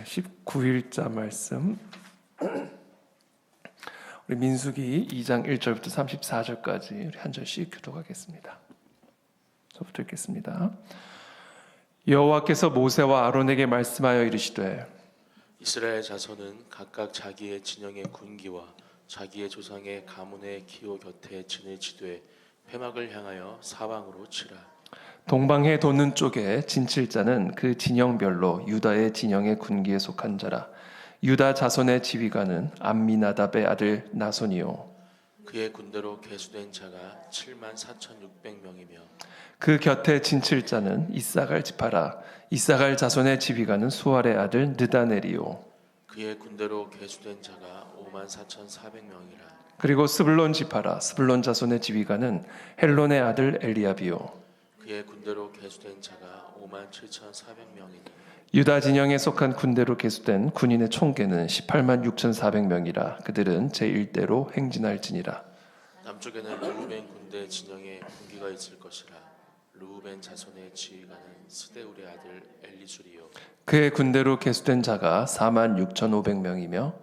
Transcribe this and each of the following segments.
19일자 말씀, 우리 민수기 2장 1절부터 34절까지 우리 한 절씩 교독하겠습니다. 저부터 읽겠습니다. 여호와께서 모세와 아론에게 말씀하여 이르시되 이스라엘 자손은 각각 자기의 진영의 군기와 자기의 조상의 가문의 기호 곁에 진을 치되 회막을 향하여 사방으로 치라. 동방해 도는 쪽에 진칠자는 그 진영별로 유다의 진영의 군기에 속한 자라. 유다 자손의 지휘관은 암미나답의 아들 나손이요 그의 군대로 계수된 자가 74,600명이며 그 곁에 진칠자는 이사갈 지파라. 이사갈 자손의 지휘관은 수알의 아들 느다넬이요 그의 군대로 계수된 자가 54,400명이라. 그리고 스불론 지파라. 스불론 자손의 지휘관은 헬론의 아들 엘리압이요 그의 군대로 계수된 자가 57,400명이니 유다 진영에 속한 군대로 계수된 군인의 총계는 18만 6,400명이라. 그들은 제1대로 행진할지니라. 남쪽에는 르우벤 군대 진영에 군기가 있을 것이라. 르우벤 자손의 지휘관은 스데울의 아들 엘리술이요 그의 군대로 계수된 자가 4만 6,500명이며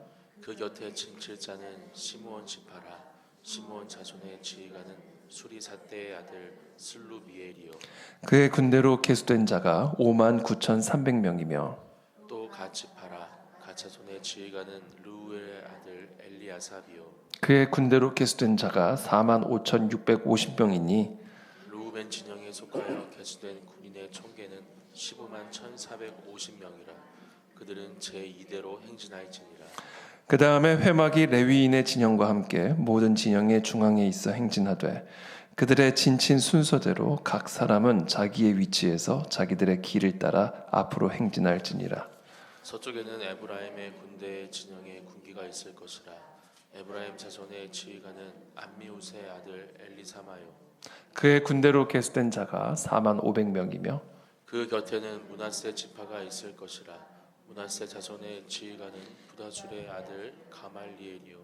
그 곁에 진칠자는 시므온 지파라. 시므온 자손의 지휘관은 수리사대의 아들 슬루미엘이요 그의 군대로 계수된 자가 5만 9,300명이며 또 갓지파라. 갓자손의 지휘관은 르우엘의 아들 엘리아삽이요 그의 군대로 계수된 자가 4만 5,650명이니 르우벤 진영에 속하여 계수된 군인의 총계는 15만 1,450명이라. 그들은 제2대로 행진할지니라. 그 다음에 회막이 레위인의 진영과 함께 모든 진영의 중앙에 있어 행진하되 그들의 진친 순서대로 각 사람은 자기의 위치에서 자기들의 길을 따라 앞으로 행진할지니라. 서쪽에는 에브라임의 군대의 진영에 군기가 있을 것이라. 에브라임 자손의 지휘관은 암미우스의 아들 엘리사마요 그의 군대로 계수된 자가 4만 500명이며 그 곁에는 므낫세 지파가 있을 것이라. 므낫세 자손의 지휘관은 부다술의 아들 가말리엘이요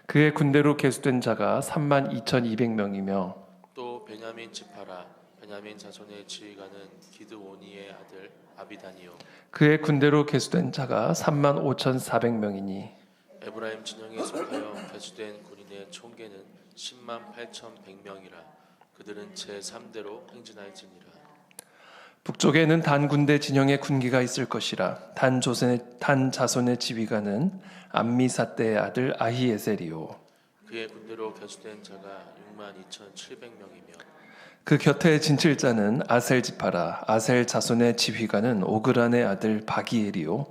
그의 군대로 계수된 자가 3만 2,200명이며 또 베냐민 지파라. 베냐민 자손의 지휘관은 기드오니의 아들 아비단이요 그의 군대로 계수된 자가 3만 5,400명이니 에브라임 진영에 속하여 계수된 군인의 총계는 10만 8,100명이라. 그들은 제3대로 행진할지니라. 북쪽에는 단 군대 진영의 군기가 있을 것이라. 단 자손의 지휘관은 암미사대의 아들 아히에셀이요 그의 군대로 계수된 자가 6만 2,700명이며 그 곁에 진칠자는 아셀 지파라. 아셀 자손의 지휘관은 오그란의 아들 바기엘이요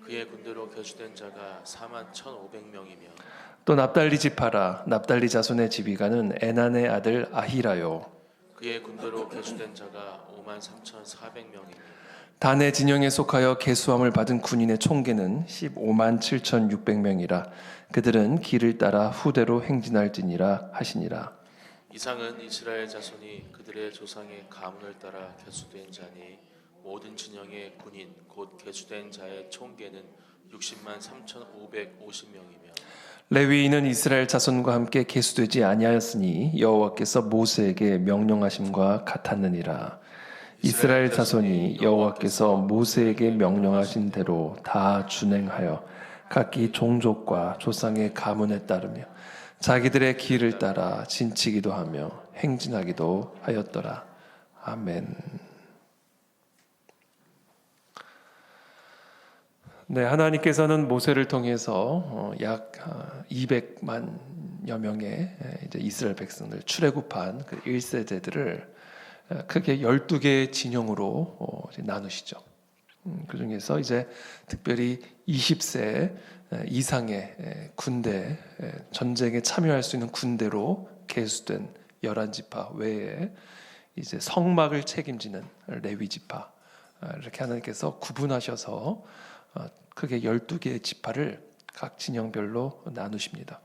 그의 군대로 계수된 자가 4만 1,500명이며 또 납달리 지파라. 납달리 자손의 지휘관은 에난의 아들 아히라요 그의 군대로 계수된 자가 5만 3,400명이며 단의 진영에 속하여 계수함을 받은 군인의 총계는 15만 7,600명이라. 그들은 길을 따라 후대로 행진할지니라 하시니라. 이상은 이스라엘 자손이 그들의 조상의 가문을 따라 계수된 자니 모든 진영의 군인 곧 계수된 자의 총계는 60만 3,550명이며 레위인은 이스라엘 자손과 함께 계수되지 아니하였으니 여호와께서 모세에게 명령하심과 같았느니라. 이스라엘 자손이 여호와께서 모세에게 명령하신 대로 다 준행하여 각기 종족과 조상의 가문에 따르며 자기들의 길을 따라 진치기도 하며 행진하기도 하였더라. 아멘. 네, 하나님께서는 모세를 통해서 약 200만여 명의 이제 이스라엘 백성들 출애굽한 그 1세대들을 크게 12개의 진영으로 이제 나누시죠. 그 중에서 이제 특별히 20세 이상의 군대, 전쟁에 참여할 수 있는 군대로 계수된 11지파 외에 이제 성막을 책임지는 레위 지파, 이렇게 하나님께서 구분하셔서 크게 12개의 지파를 각 진영별로 나누십니다.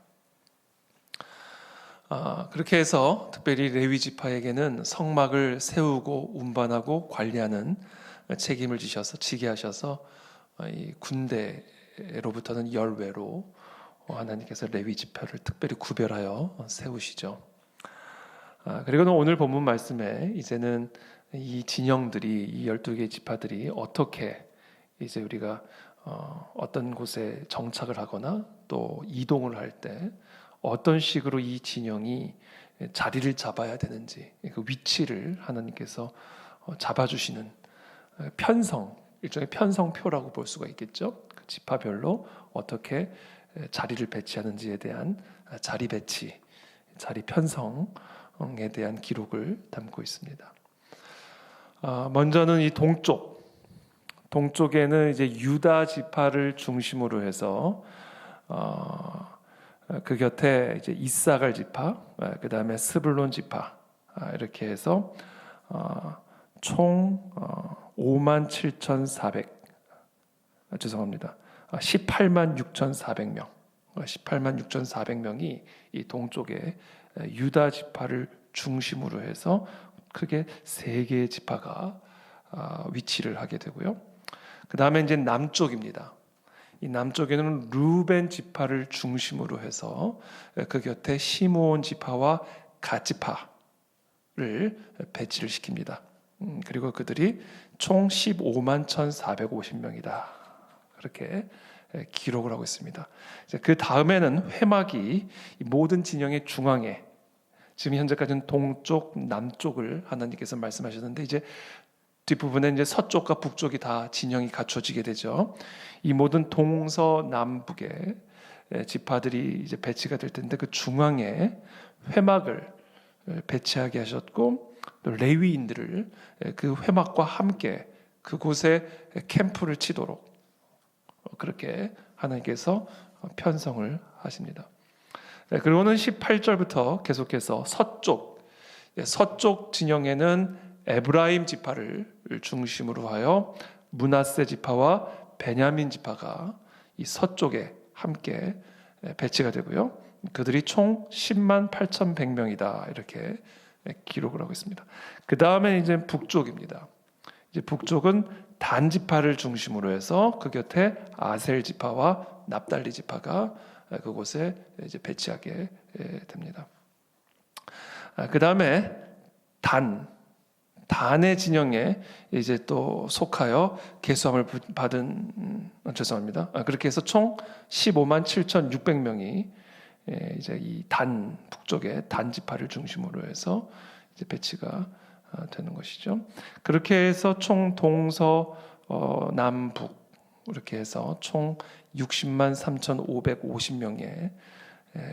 그렇게 해서 특별히 레위 지파에게는 성막을 세우고 운반하고 관리하는 책임을 지게 하셔서 이 군대로부터는 열외로 하나님께서 레위 지파를 특별히 구별하여 세우시죠. 그리고는 오늘 본문 말씀에 이제는 이 진영들이 이 12개의 지파들이 어떻게 이제 우리가 어떤 곳에 정착을 하거나 또 이동을 할 때 어떤 식으로 이 진영이 자리를 잡아야 되는지 그 위치를 하나님께서 잡아주시는 편성, 일종의 편성표라고 볼 수가 있겠죠. 그 지파별로 어떻게 자리를 배치하는지에 대한 자리 배치, 자리 편성에 대한 기록을 담고 있습니다. 먼저는 이 동쪽에는 이제 유다 지파를 중심으로 해서 그 곁에 이제 이사갈 지파, 그 다음에 스불론 지파 이렇게 해서 총 18만 6,400명, 18만 6,400명이 이 동쪽에 유다 지파를 중심으로 해서 크게 세 개의 지파가 위치를 하게 되고요. 그 다음에 이제 남쪽입니다. 이 남쪽에는 루벤 지파를 중심으로 해서 그 곁에 시므온 지파와 갓 지파를 배치를 시킵니다. 그리고 그들이 총 15만 1,450명이다. 그렇게 기록을 하고 있습니다. 그 다음에는 회막이 모든 진영의 중앙에, 지금 현재까지는 동쪽, 남쪽을 하나님께서 말씀하셨는데 이제 뒷부분에 이제 서쪽과 북쪽이 다 진영이 갖춰지게 되죠. 이 모든 동서남북의 지파들이 이제 배치가 될 텐데 그 중앙에 회막을 배치하게 하셨고 또 레위인들을 그 회막과 함께 그곳에 캠프를 치도록 그렇게 하나님께서 편성을 하십니다. 그리고는 18절부터 계속해서 서쪽 진영에는 에브라임 지파를 중심으로 하여 므낫세 지파와 베냐민 지파가 이 서쪽에 함께 배치가 되고요. 그들이 총 10만 8,100명이다. 이렇게 기록을 하고 있습니다. 그 다음에 이제 북쪽입니다. 이제 북쪽은 단 지파를 중심으로 해서 그 곁에 아셀 지파와 납달리 지파가 그곳에 이제 배치하게 됩니다. 그 다음에 단의 진영에 이제 또 속하여 계수함을 받은 그렇게 해서 총 15만 7,600명이 이제 이 단 북쪽의 단 지파를 중심으로 해서 이제 배치가 되는 것이죠. 그렇게 해서 총 동서 남북 이렇게 해서 총 60만 3,550명의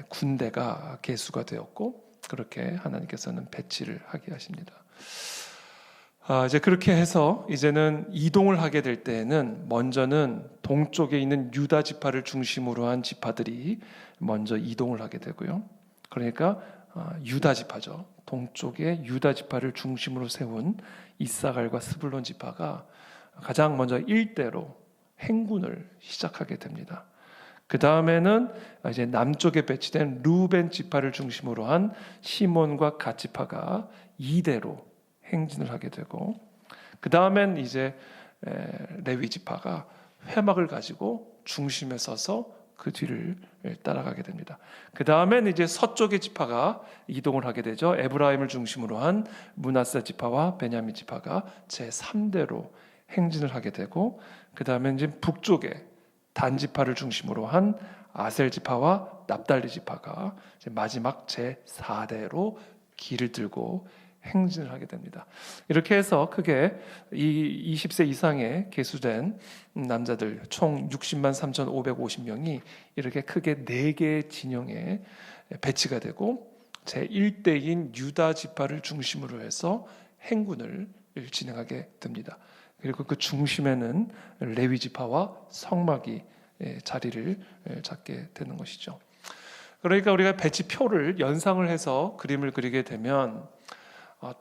군대가 계수가 되었고 그렇게 하나님께서는 배치를 하게 하십니다. 이제 그렇게 해서 이제는 이동을 하게 될 때에는 먼저는 동쪽에 있는 유다 지파를 중심으로 한 지파들이 먼저 이동을 하게 되고요. 그러니까 유다 지파죠. 동쪽에 유다 지파를 중심으로 세운 이사갈과 스불론 지파가 가장 먼저 일대로 행군을 시작하게 됩니다. 그 다음에는 이제 남쪽에 배치된 루벤 지파를 중심으로 한 시몬과 갓 지파가 2대로 행진을 하게 되고 그 다음엔 이제 레위 지파가 회막을 가지고 중심에 서서 그 뒤를 따라가게 됩니다. 그 다음엔 이제 서쪽의 지파가 이동을 하게 되죠. 에브라임을 중심으로 한 므낫세 지파와 베냐민 지파가 제 3대로 행진을 하게 되고 그 다음에 이제 북쪽에 단 지파를 중심으로 한 아셀 지파와 납달리 지파가 이제 마지막 제 4대로 길을 들고 행진을 하게 됩니다. 이렇게 해서 크게 이 20세 이상의 계수된 남자들 총 60만 3,550명이 이렇게 크게 4개의 진영에 배치가 되고 제1대인 유다 지파를 중심으로 해서 행군을 진행하게 됩니다. 그리고 그 중심에는 레위 지파와 성막이 자리를 잡게 되는 것이죠. 그러니까 우리가 배치표를 연상을 해서 그림을 그리게 되면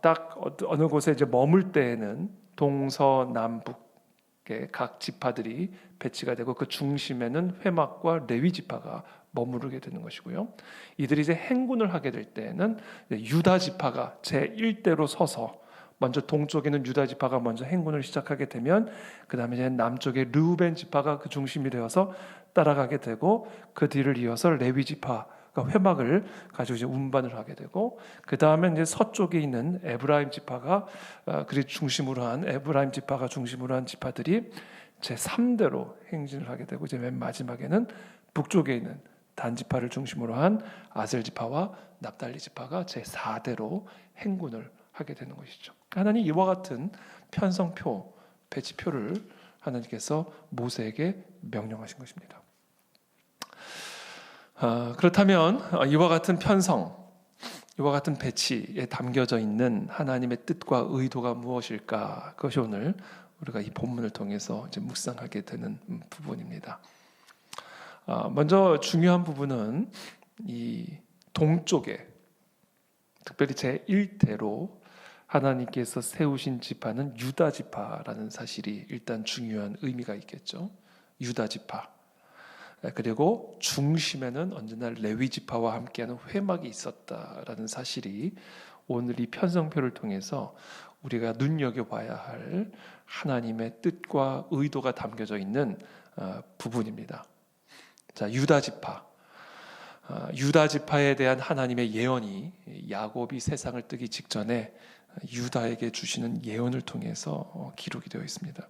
딱 어느 곳에 이제 머물 때에는 동서남북의 각 지파들이 배치가 되고 그 중심에는 회막과 레위 지파가 머무르게 되는 것이고요. 이들이 이제 행군을 하게 될 때에는 유다 지파가 제 1대로 서서 먼저 동쪽에는 유다 지파가 먼저 행군을 시작하게 되면 그 다음에 이제 남쪽에 르우벤 지파가 그 중심이 되어서 따라가게 되고 그 뒤를 이어서 레위 지파가 회막을 가지고 이제 운반을 하게 되고 그 다음에 이제 서쪽에 있는 에브라임 지파가 그리 중심으로 한 에브라임 지파가 중심으로 한 지파들이 제3대로 행진을 하게 되고 이제 맨 마지막에는 북쪽에 있는 단 지파를 중심으로 한 아셀 지파와 납달리 지파가 제4대로 행군을 하게 되는 것이죠. 하나님 이와 같은 편성표, 배치표를 하나님께서 모세에게 명령하신 것입니다. 그렇다면 이와 같은 편성, 이와 같은 배치에 담겨져 있는 하나님의 뜻과 의도가 무엇일까? 그것이 오늘 우리가 이 본문을 통해서 이제 묵상하게 되는 부분입니다. 먼저 중요한 부분은 이 동쪽에 특별히 제1대로 하나님께서 세우신 지파는 유다 지파라는 사실이 일단 중요한 의미가 있겠죠. 유다 지파. 그리고 중심에는 언제나 레위 지파와 함께하는 회막이 있었다라는 사실이 오늘 이 편성표를 통해서 우리가 눈여겨봐야 할 하나님의 뜻과 의도가 담겨져 있는 부분입니다. 자, 유다 지파. 유다 지파에 대한 하나님의 예언이 야곱이 세상을 뜨기 직전에 유다에게 주시는 예언을 통해서 기록이 되어 있습니다.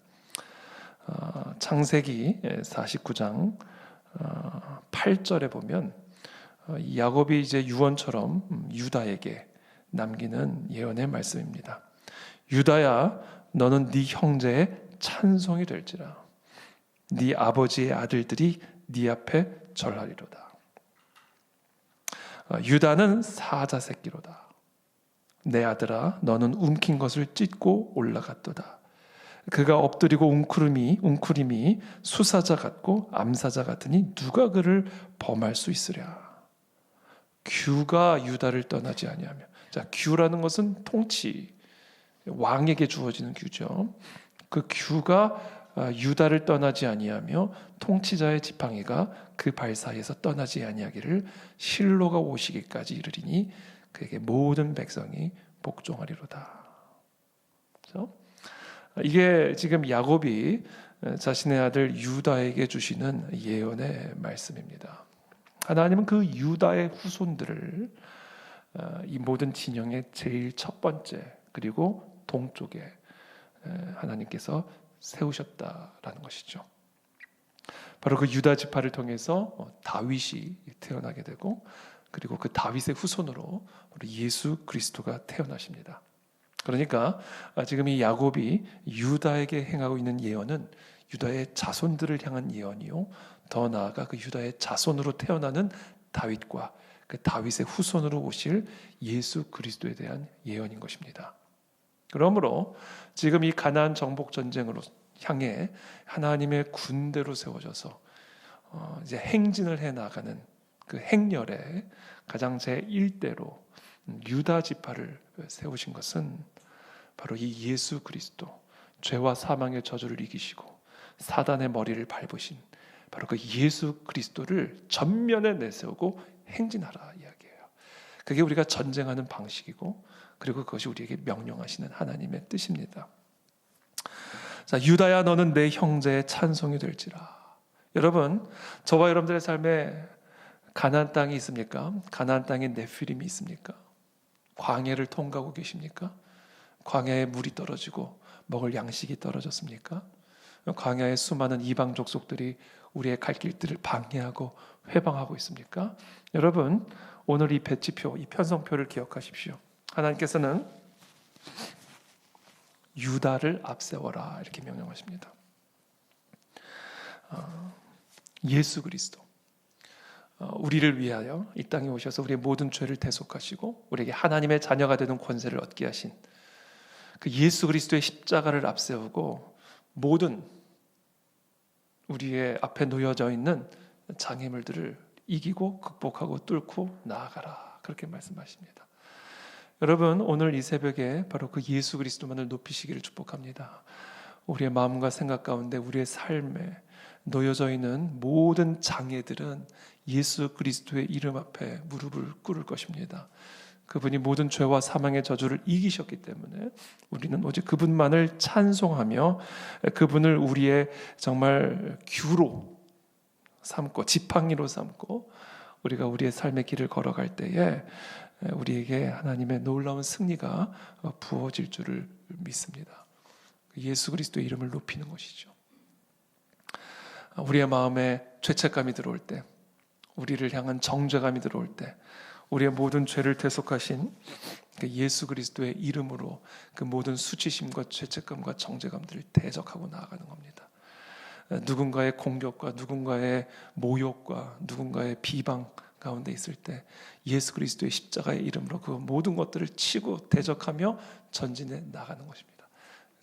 창세기 49장 8절에 보면 야곱이 이제 유언처럼 유다에게 남기는 예언의 말씀입니다. 유다야, 너는 네 형제의 찬송이 될지라. 네 아버지의 아들들이 네 앞에 절하리로다. 유다는 사자 새끼로다. 내 아들아, 너는 움킨 것을 찢고 올라갔도다. 그가 엎드리고 웅크림이 수사자 같고 암사자 같으니 누가 그를 범할 수 있으랴. 규가 유다를 떠나지 아니하며, 자, 규라는 것은 통치, 왕에게 주어지는 규죠. 그 규가 유다를 떠나지 아니하며 통치자의 지팡이가 그 발 사이에서 떠나지 아니하기를 실로가 오시기까지 이르리니 그에게 모든 백성이 복종하리로다. 그렇죠? 이게 지금 야곱이 자신의 아들 유다에게 주시는 예언의 말씀입니다. 하나님은 그 유다의 후손들을 이 모든 진영의 제일 첫 번째 그리고 동쪽에 하나님께서 세우셨다라는 것이죠. 바로 그 유다 지파를 통해서 다윗이 태어나게 되고 그리고 그 다윗의 후손으로 예수 그리스도가 태어나십니다. 그러니까 지금 이 야곱이 유다에게 행하고 있는 예언은 유다의 자손들을 향한 예언이요, 더 나아가 그 유다의 자손으로 태어나는 다윗과 그 다윗의 후손으로 오실 예수 그리스도에 대한 예언인 것입니다. 그러므로 지금 이 가나안 정복 전쟁으로 향해 하나님의 군대로 세워져서 이제 행진을 해 나가는 그 행렬에 가장 제1대로 유다 지파를 세우신 것은 바로 이 예수 그리스도, 죄와 사망의 저주를 이기시고 사단의 머리를 밟으신 바로 그 예수 그리스도를 전면에 내세우고 행진하라 이야기해요. 그게 우리가 전쟁하는 방식이고 그리고 그것이 우리에게 명령하시는 하나님의 뜻입니다. 자, 유다야, 너는 내 형제의 찬송이 될지라. 여러분, 저와 여러분들의 삶에 가나안 땅이 있습니까? 가나안 땅에 네피림이 있습니까? 광야를 통과하고 계십니까? 광야에 물이 떨어지고 먹을 양식이 떨어졌습니까? 광야에 수많은 이방 족속들이 우리의 갈 길들을 방해하고 회방하고 있습니까? 여러분, 오늘 이 배치표, 이 편성표를 기억하십시오. 하나님께서는 유다를 앞세워라 이렇게 명령하십니다. 예수 그리스도, 우리를 위하여 이 땅에 오셔서 우리의 모든 죄를 대속하시고 우리에게 하나님의 자녀가 되는 권세를 얻게 하신 그 예수 그리스도의 십자가를 앞세우고 모든 우리의 앞에 놓여져 있는 장애물들을 이기고 극복하고 뚫고 나아가라 그렇게 말씀하십니다. 여러분, 오늘 이 새벽에 바로 그 예수 그리스도만을 높이시기를 축복합니다. 우리의 마음과 생각 가운데 우리의 삶에 놓여져 있는 모든 장애들은 예수 그리스도의 이름 앞에 무릎을 꿇을 것입니다. 그분이 모든 죄와 사망의 저주를 이기셨기 때문에 우리는 오직 그분만을 찬송하며 그분을 우리의 정말 규로 삼고 지팡이로 삼고 우리가 우리의 삶의 길을 걸어갈 때에 우리에게 하나님의 놀라운 승리가 부어질 줄을 믿습니다. 예수 그리스도의 이름을 높이는 것이죠. 우리의 마음에 죄책감이 들어올 때, 우리를 향한 정죄감이 들어올 때, 우리의 모든 죄를 대속하신 그 예수 그리스도의 이름으로 그 모든 수치심과 죄책감과 정죄감들을 대적하고 나아가는 겁니다. 누군가의 공격과 누군가의 모욕과 누군가의 비방 가운데 있을 때 예수 그리스도의 십자가의 이름으로 그 모든 것들을 치고 대적하며 전진해 나가는 것입니다.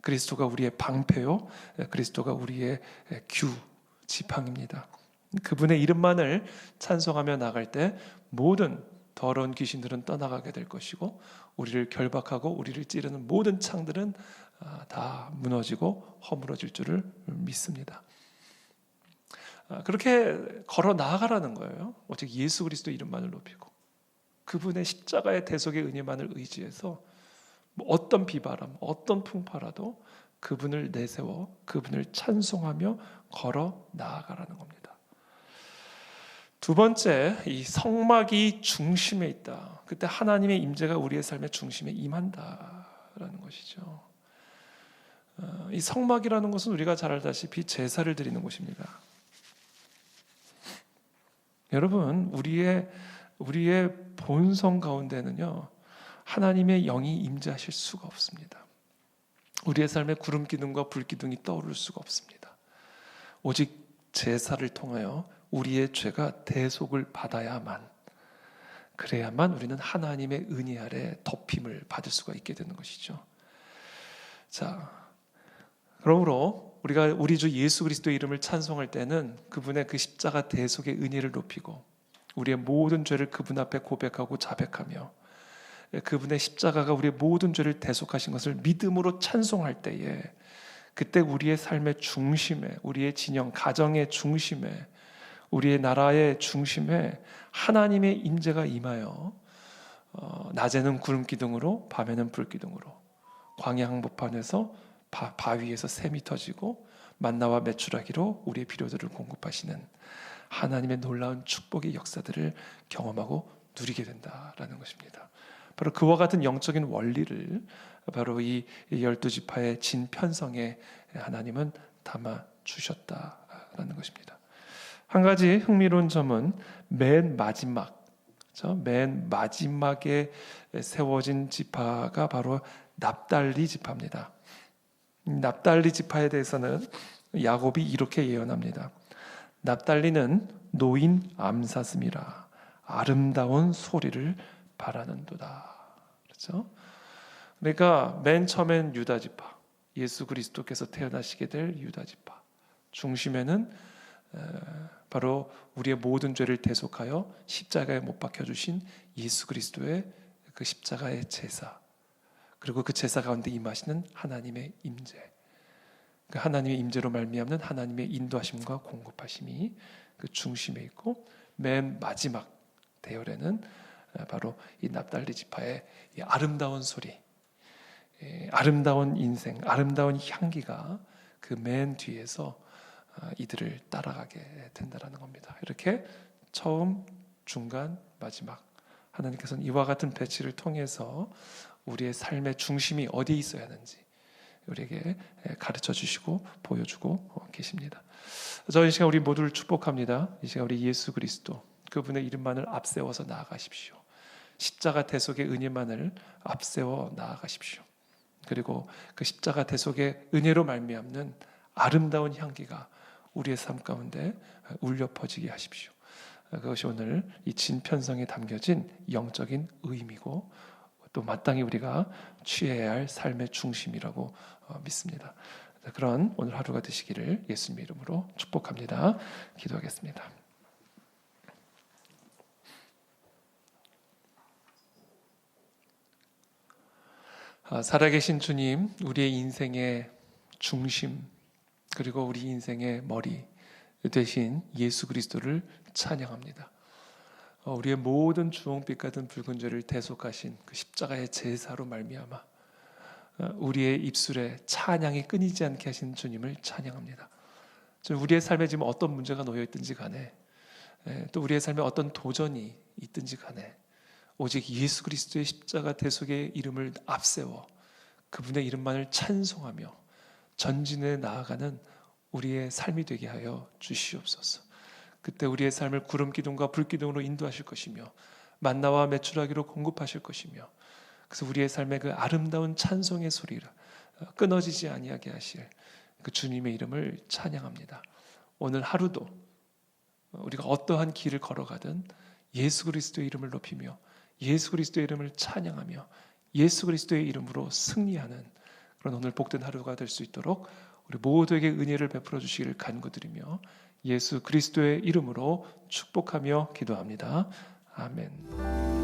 그리스도가 우리의 방패요, 그리스도가 우리의 규, 지팡입니다. 그분의 이름만을 찬송하며 나갈 때 모든 더러운 귀신들은 떠나가게 될 것이고, 우리를 결박하고 우리를 찌르는 모든 창들은 다 무너지고 허물어질 줄을 믿습니다. 그렇게 걸어 나아가라는 거예요. 오직 예수 그리스도 이름만을 높이고 그분의 십자가의 대속의 은혜만을 의지해서 어떤 비바람, 어떤 풍파라도 그분을 내세워 그분을 찬송하며 걸어 나아가라는 겁니다. 두 번째, 이 성막이 중심에 있다. 그때 하나님의 임재가 우리의 삶의 중심에 임한다라는 것이죠. 이 성막이라는 것은 우리가 잘 알다시피 제사를 드리는 곳입니다. 여러분, 우리의 본성 가운데는요, 하나님의 영이 임재하실 수가 없습니다. 우리의 삶에 구름 기둥과 불 기둥이 떠오를 수가 없습니다. 오직 제사를 통하여 우리의 죄가 대속을 받아야만, 그래야만 우리는 하나님의 은혜 아래 덮임을 받을 수가 있게 되는 것이죠. 자, 그러므로 우리가 우리 주 예수 그리스도의 이름을 찬송할 때는 그분의 그 십자가 대속의 은혜를 높이고 우리의 모든 죄를 그분 앞에 고백하고 자백하며 그분의 십자가가 우리의 모든 죄를 대속하신 것을 믿음으로 찬송할 때에, 그때 우리의 삶의 중심에, 우리의 진영, 가정의 중심에, 우리의 나라의 중심에 하나님의 임재가 임하여 낮에는 구름 기둥으로 밤에는 불 기둥으로 광야 한복판에서 바위에서 샘이 터지고 만나와 메추라기로 우리의 필요들을 공급하시는 하나님의 놀라운 축복의 역사들을 경험하고 누리게 된다라는 것입니다. 바로 그와 같은 영적인 원리를 바로 이 12지파의 진편성에 하나님은 담아 주셨다라는 것입니다. 한 가지 흥미로운 점은 맨 마지막에 세워진 지파가 바로 납달리 지파입니다. 납달리 지파에 대해서는 야곱이 이렇게 예언합니다. 납달리는 노인 암사슴이라 아름다운 소리를 바라는도다. 그렇죠? 그러니까 맨 처음엔 유다 지파, 예수 그리스도께서 태어나시게 될 유다 지파 중심에는 바로 우리의 모든 죄를 대속하여 십자가에 못 박혀 주신 예수 그리스도의 그 십자가의 제사, 그리고 그 제사 가운데 임하시는 하나님의 임재, 그 하나님의 임재로 말미암는 하나님의 인도하심과 공급하심이 그 중심에 있고, 맨 마지막 대열에는 바로 이 납달리 지파의 이 아름다운 소리, 아름다운 인생, 아름다운 향기가 그 맨 뒤에서 이들을 따라가게 된다는 겁니다. 이렇게 처음, 중간, 마지막, 하나님께서는 이와 같은 배치를 통해서 우리의 삶의 중심이 어디에 있어야 하는지 우리에게 가르쳐 주시고 보여주고 계십니다. 이 시간 우리 모두를 축복합니다. 이 시간 우리 예수 그리스도 그분의 이름만을 앞세워서 나아가십시오. 십자가 대속의 은혜만을 앞세워 나아가십시오. 그리고 그 십자가 대속의 은혜로 말미암는 아름다운 향기가 우리의 삶 가운데 울려 퍼지게 하십시오. 그것이 오늘 이 진편성에 담겨진 영적인 의미고 또 마땅히 우리가 취해야 할 삶의 중심이라고 믿습니다. 그런 오늘 하루가 되시기를 예수님의 이름으로 축복합니다. 기도하겠습니다. 살아계신 주님, 우리의 인생의 중심 그리고 우리 인생의 머리 되신 예수 그리스도를 찬양합니다. 우리의 모든 주홍빛 같은 붉은 죄를 대속하신 그 십자가의 제사로 말미암아 우리의 입술에 찬양이 끊이지 않게 하신 주님을 찬양합니다. 우리의 삶에 지금 어떤 문제가 놓여 있든지 간에, 또 우리의 삶에 어떤 도전이 있든지 간에 오직 예수 그리스도의 십자가 대속의 이름을 앞세워 그분의 이름만을 찬송하며 전진해 나아가는 우리의 삶이 되게 하여 주시옵소서. 그때 우리의 삶을 구름 기둥과 불 기둥으로 인도하실 것이며 만나와 메추라기로 공급하실 것이며, 그래서 우리의 삶의 그 아름다운 찬송의 소리를 끊어지지 아니하게 하실 그 주님의 이름을 찬양합니다. 오늘 하루도 우리가 어떠한 길을 걸어가든 예수 그리스도의 이름을 높이며 예수 그리스도의 이름을 찬양하며 예수 그리스도의 이름으로 승리하는 그런 오늘 복된 하루가 될 수 있도록 우리 모두에게 은혜를 베풀어 주시기를 간구드리며 예수 그리스도의 이름으로 축복하며 기도합니다. 아멘.